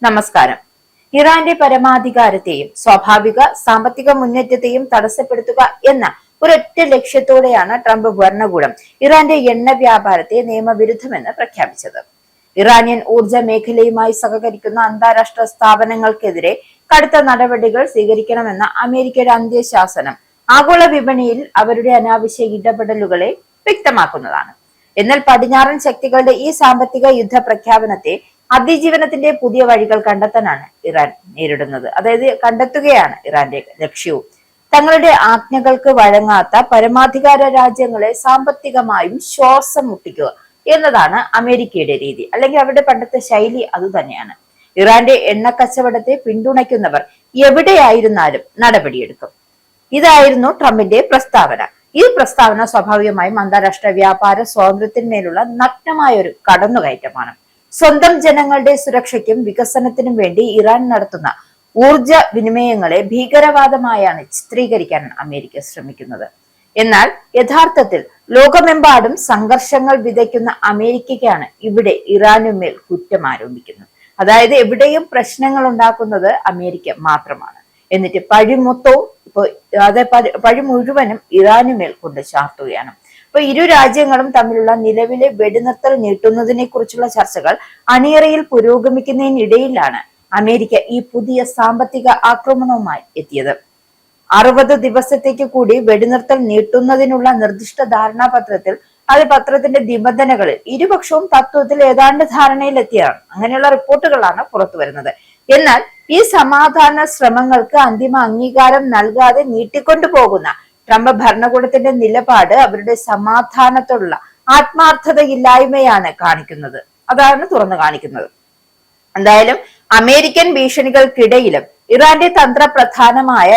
നമസ്കാരം. ഇറാന്റെ പരമാധികാരത്തെയും സ്വാഭാവിക സാമ്പത്തിക മുന്നേറ്റത്തെയും തടസ്സപ്പെടുത്തുക എന്ന ഒരൊറ്റ ലക്ഷ്യത്തോടെയാണ് ട്രംപ് ഭരണകൂടം ഇറാന്റെ എണ്ണ വ്യാപാരത്തെ നിയമവിരുദ്ധമെന്ന് പ്രഖ്യാപിച്ചത്. ഇറാനിയൻ ഊർജ മേഖലയുമായി സഹകരിക്കുന്ന അന്താരാഷ്ട്ര സ്ഥാപനങ്ങൾക്കെതിരെ കടുത്ത നടപടികൾ സ്വീകരിക്കണമെന്ന അമേരിക്കയുടെ അന്ത്യശാസനം ആഗോള വിപണിയിൽ അവരുടെ അനാവശ്യ ഇടപെടലുകളെ വ്യക്തമാക്കുന്നതാണ്. എന്നാൽ പടിഞ്ഞാറൻ ശക്തികളുടെ ഈ സാമ്പത്തിക യുദ്ധ പ്രഖ്യാപനത്തെ അതിജീവനത്തിന്റെ പുതിയ വഴികൾ കണ്ടെത്താനാണ് ഇറാൻ നേരിടുന്നത്. അതായത് കണ്ടെത്തുകയാണ് ഇറാന്റെ ലക്ഷ്യവും. തങ്ങളുടെ ആജ്ഞകൾക്ക് വഴങ്ങാത്ത പരമാധികാര രാജ്യങ്ങളെ സാമ്പത്തികമായും ശ്വാസം മുട്ടിക്കുക എന്നതാണ് അമേരിക്കയുടെ രീതി, അല്ലെങ്കിൽ അവരുടെ പണ്ടത്തെ ശൈലി അതുതന്നെയാണ്. ഇറാന്റെ എണ്ണ കച്ചവടത്തെ പിന്തുണയ്ക്കുന്നവർ എവിടെയായിരുന്നാലും നടപടിയെടുക്കും. ഇതായിരുന്നു ട്രംപിന്റെ പ്രസ്താവന. ഈ പ്രസ്താവന സ്വാഭാവികമായും അന്താരാഷ്ട്ര വ്യാപാര സ്വാതന്ത്ര്യത്തിന്മേലുള്ള നഗ്നമായ ഒരു കടന്നുകയറ്റമാണ്. സ്വന്തം ജനങ്ങളുടെ സുരക്ഷയ്ക്കും വികസനത്തിനും വേണ്ടി ഇറാൻ നടത്തുന്ന ഊർജ വിനിമയങ്ങളെ ഭീകരവാദമായാണ് ചിത്രീകരിക്കാൻ അമേരിക്ക ശ്രമിക്കുന്നത്. എന്നാൽ യഥാർത്ഥത്തിൽ ലോകമെമ്പാടും സംഘർഷങ്ങൾ വിതയ്ക്കുന്ന അമേരിക്കയ്ക്കാണ് ഇവിടെ ഇറാനുമേൽ കുറ്റം ആരോപിക്കുന്നത്. അതായത് എവിടെയും പ്രശ്നങ്ങൾ ഉണ്ടാക്കുന്നത് അമേരിക്ക മാത്രമാണ്. എന്നിട്ട് പഴി മുഴുവനും ഇറാനുമേൽ കൊണ്ട് ചാർത്തുകയാണ്. അപ്പൊ ഇരു രാജ്യങ്ങളും തമ്മിലുള്ള നിലവിലെ വെടിനിർത്തൽ നീട്ടുന്നതിനെ കുറിച്ചുള്ള ചർച്ചകൾ അണിയറയിൽ പുരോഗമിക്കുന്നതിനിടയിലാണ് അമേരിക്ക ഈ പുതിയ സാമ്പത്തിക ആക്രമണവുമായി എത്തിയത്. 60 ദിവസത്തേക്ക് കൂടി വെടിനിർത്തൽ നീട്ടുന്നതിനുള്ള നിർദ്ദിഷ്ട ധാരണാപത്രത്തിൽ പത്രത്തിന്റെ നിബന്ധനകളിൽ ഇരുപക്ഷവും തത്വത്തിൽ ഏതാണ്ട് ധാരണയിലെത്തിയാണ്. അങ്ങനെയുള്ള റിപ്പോർട്ടുകളാണ് പുറത്തു വരുന്നത്. എന്നാൽ ഈ സമാധാന ശ്രമങ്ങൾക്ക് അന്തിമ അംഗീകാരം നൽകാതെ നീട്ടിക്കൊണ്ടു പോകുന്ന ട്രംപ് ഭരണകൂടത്തിന്റെ നിലപാട് അവരുടെ സമാധാനത്തോടുള്ള ആത്മാർത്ഥതയില്ലായ്മയാണ് കാണിക്കുന്നത്. അതാണ് തുറന്നു കാണിക്കുന്നത്. എന്തായാലും അമേരിക്കൻ ഭീഷണികൾക്കിടയിലും ഇറാന്റെ തന്ത്രപ്രധാനമായ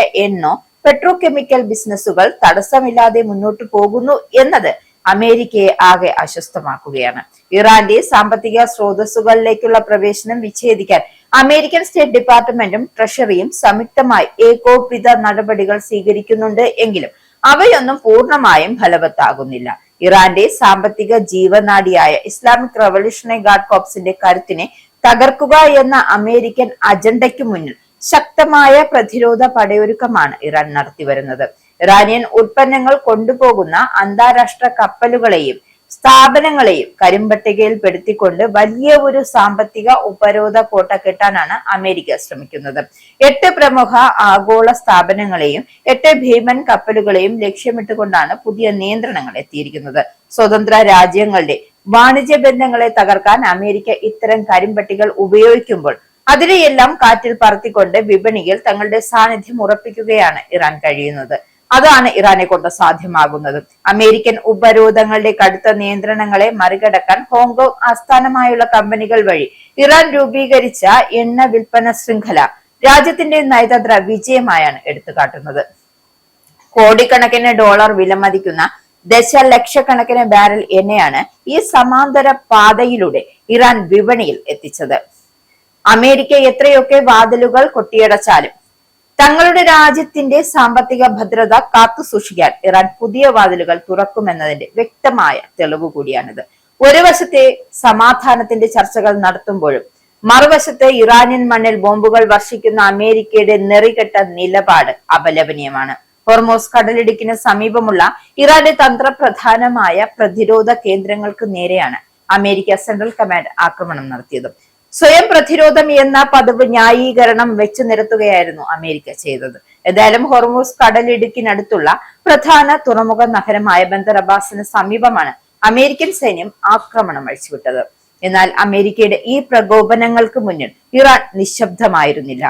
പെട്രോ കെമിക്കൽ ബിസിനസ്സുകൾ തടസ്സമില്ലാതെ മുന്നോട്ട് പോകുന്നു എന്നത് അമേരിക്കയെ ആകെ അസ്വസ്ഥമാക്കുകയാണ്. ഇറാന്റെ സാമ്പത്തിക സ്രോതസ്സുകളിലേക്കുള്ള പ്രവേശനം വിച്ഛേദിക്കാൻ അമേരിക്കൻ സ്റ്റേറ്റ് ഡിപ്പാർട്ട്മെന്റും ട്രഷറിയും സംയുക്തമായി ഏകോപിത നടപടികൾ സ്വീകരിക്കുന്നുണ്ട് എങ്കിലും അവയൊന്നും പൂർണ്ണമായും ഫലവത്താകുന്നില്ല. ഇറാന്റെ സാമ്പത്തിക ജീവനാഡിയായ ഇസ്ലാമിക് റവല്യൂഷണറി ഗാർഡ് കോർപ്സിന്റെ കരുത്തിനെ തകർക്കുക എന്ന അമേരിക്കൻ അജണ്ടയ്ക്ക് മുന്നിൽ ശക്തമായ പ്രതിരോധ പടയൊരുക്കമാണ് ഇറാൻ നടത്തിവരുന്നത്. ഇറാനിയൻ ഉൽപ്പന്നങ്ങൾ കൊണ്ടുപോകുന്ന അന്താരാഷ്ട്ര കപ്പലുകളെയും സ്ഥാപനങ്ങളെയും കരിമ്പട്ടികയിൽ പെടുത്തിക്കൊണ്ട് വലിയ ഒരു സാമ്പത്തിക ഉപരോധ കോട്ട കെട്ടാനാണ് അമേരിക്ക ശ്രമിക്കുന്നത്. 8 പ്രമുഖ ആഗോള സ്ഥാപനങ്ങളെയും 8 ഭീമൻ കപ്പലുകളെയും ലക്ഷ്യമിട്ടുകൊണ്ടാണ് പുതിയ നിയന്ത്രണങ്ങൾ എത്തിയിരിക്കുന്നത്. സ്വതന്ത്ര രാജ്യങ്ങളുടെ വാണിജ്യ ബന്ധങ്ങളെ തകർക്കാൻ അമേരിക്ക ഇത്തരം കരിമ്പട്ടികൾ ഉപയോഗിക്കുമ്പോൾ അതിനെയെല്ലാം കാറ്റിൽ പറത്തിക്കൊണ്ട് വിപണിയിൽ തങ്ങളുടെ സാന്നിധ്യം ഉറപ്പിക്കുകയാണ് ഇറാൻ കഴിയുന്നത്. അതാണ് ഇറാനെ കൊണ്ട് സാധ്യമാകുന്നത്. അമേരിക്കൻ ഉപരോധങ്ങളുടെ കടുത്ത നിയന്ത്രണങ്ങളെ മറികടക്കാൻ ഹോങ്കോങ് ആസ്ഥാനമായുള്ള കമ്പനികൾ വഴി ഇറാൻ രൂപീകരിച്ച എണ്ണ വിൽപ്പന ശൃംഖല രാജ്യത്തിന്റെ നയതന്ത്ര വിജയമായാണ് എടുത്തുകാട്ടുന്നത്. കോടിക്കണക്കിന് ഡോളർ വിലമതിക്കുന്ന ദശലക്ഷക്കണക്കിന് ബാരൽ എണ്ണയാണ് ഈ സമാന്തര പാതയിലൂടെ ഇറാൻ വിപണിയിൽ എത്തിച്ചത്. അമേരിക്ക എത്രയൊക്കെ വാതിലുകൾ കൊട്ടിയടച്ചാലും തങ്ങളുടെ രാജ്യത്തിന്റെ സാമ്പത്തിക ഭദ്രത കാത്തു സൂക്ഷിക്കാൻ ഇറാൻ പുതിയ വാതിലുകൾ തുറക്കുമെന്നതിന്റെ വ്യക്തമായ തെളിവ് കൂടിയാണിത്. ഒരു വശത്തെ സമാധാനത്തിന്റെ ചർച്ചകൾ നടത്തുമ്പോഴും മറുവശത്ത് ഇറാനിയൻ മണ്ണിൽ ബോംബുകൾ വർഷിക്കുന്ന അമേരിക്കയുടെ നെറികെട്ട നിലപാട് അപലപനീയമാണ്. ഹോർമോസ് കടലിടുക്കിന് സമീപമുള്ള ഇറാന്റെ തന്ത്രപ്രധാനമായ പ്രതിരോധ കേന്ദ്രങ്ങൾക്ക് നേരെയാണ് അമേരിക്ക സെൻട്രൽ കമാൻഡ് ആക്രമണം നടത്തിയത്. സ്വയം പ്രതിരോധം എന്ന പതിവ് ന്യായീകരണം വെച്ചു നിരത്തുകയായിരുന്നു അമേരിക്ക ചെയ്തത്. എന്തായാലും ഹോർമൂസ് കടലിടുക്കിനടുത്തുള്ള പ്രധാന തുറമുഖ നഗരമായ ബന്ദർ അബ്ബാസിന് സമീപമാണ് അമേരിക്കൻ സൈന്യം ആക്രമണം അഴിച്ചുവിട്ടത്. എന്നാൽ അമേരിക്കയുടെ ഈ പ്രകോപനങ്ങൾക്ക് മുന്നിൽ ഇറാൻ നിശബ്ദമായിരുന്നില്ല.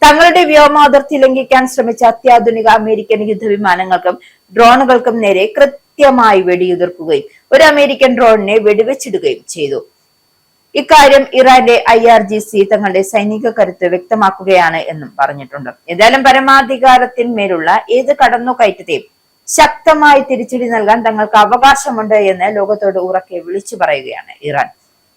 തങ്ങളുടെ വ്യോമാതിർത്തി ലംഘിക്കാൻ ശ്രമിച്ച അത്യാധുനിക അമേരിക്കൻ യുദ്ധവിമാനങ്ങൾക്കും ഡ്രോണുകൾക്കും നേരെ കൃത്യമായി വെടിയുതിർക്കുകയും ഒരു അമേരിക്കൻ ഡ്രോണിനെ വെടിവെച്ചിടുകയും ചെയ്തു. ഇക്കാര്യം ഇറാന്റെ IRGC തങ്ങളുടെ സൈനിക കരുത്ത് വ്യക്തമാക്കുകയാണ് എന്നും പറഞ്ഞിട്ടുണ്ട്. ഏതായാലും പരമാധികാരത്തിന്മേലുള്ള ഏത് കടന്നുകയറ്റത്തെയും ശക്തമായി തിരിച്ചടി നൽകാൻ തങ്ങൾക്ക് അവകാശമുണ്ട് എന്ന് ലോകത്തോട് ഉറക്കെ വിളിച്ചു പറയുകയാണ് ഇറാൻ.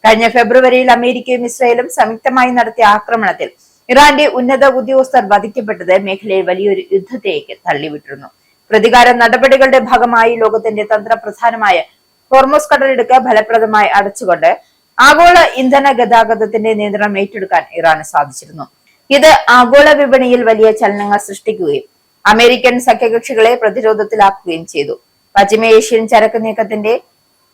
കഴിഞ്ഞ ഫെബ്രുവരിയിൽ അമേരിക്കയും ഇസ്രായേലും സംയുക്തമായി നടത്തിയ ആക്രമണത്തിൽ ഇറാന്റെ ഉന്നത ഉദ്യോഗസ്ഥർ വധിക്കപ്പെട്ടത് മേഖലയിൽ വലിയൊരു യുദ്ധത്തേക്ക് തള്ളിവിട്ടിരുന്നു. പ്രതികാര നടപടികളുടെ ഭാഗമായി ലോകത്തിന്റെ തന്ത്രപ്രധാനമായ ഹോർമോസ് കടലിടുക്ക് ഫലപ്രദമായി അടച്ചുകൊണ്ട് ആഗോള ഇന്ധന ഗതാഗതത്തിന്റെ നിയന്ത്രണം ഏറ്റെടുക്കാൻ ഇറാന് സാധിച്ചിരുന്നു. ഇത് ആഗോള വിപണിയിൽ വലിയ ചലനങ്ങൾ സൃഷ്ടിക്കുകയും അമേരിക്കൻ സഖ്യകക്ഷികളെ പ്രതിരോധത്തിലാക്കുകയും ചെയ്തു. പശ്ചിമേഷ്യൻ ചരക്ക് നീക്കത്തിന്റെ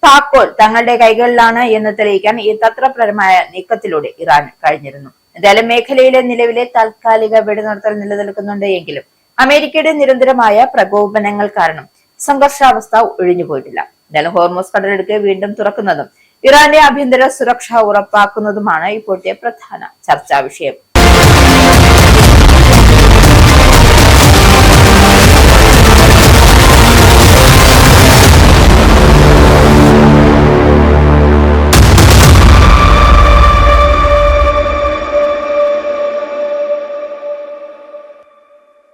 താക്കോൽ തങ്ങളുടെ കൈകളിലാണ് എന്ന് തെളിയിക്കാൻ ഈ തന്ത്രപരമായ നീക്കത്തിലൂടെ ഇറാന് കഴിഞ്ഞിരുന്നു. എന്തായാലും മേഖലയിലെ നിലവിലെ താൽക്കാലിക വെടിനിർത്തൽ നിലനിൽക്കുന്നുണ്ട് എങ്കിലും അമേരിക്കയുടെ നിരന്തരമായ പ്രകോപനങ്ങൾ കാരണം സംഘർഷാവസ്ഥ ഒഴിഞ്ഞുപോയിട്ടില്ല. എന്തായാലും ഹോർമോസ് കടലിടുക്ക് വീണ്ടും തുറക്കുന്നതും ഇറാന്റെ ആഭ്യന്തര സുരക്ഷ ഉറപ്പാക്കുന്നതുമാണ് ഇപ്പോഴത്തെ പ്രധാന ചർച്ചാ വിഷയം.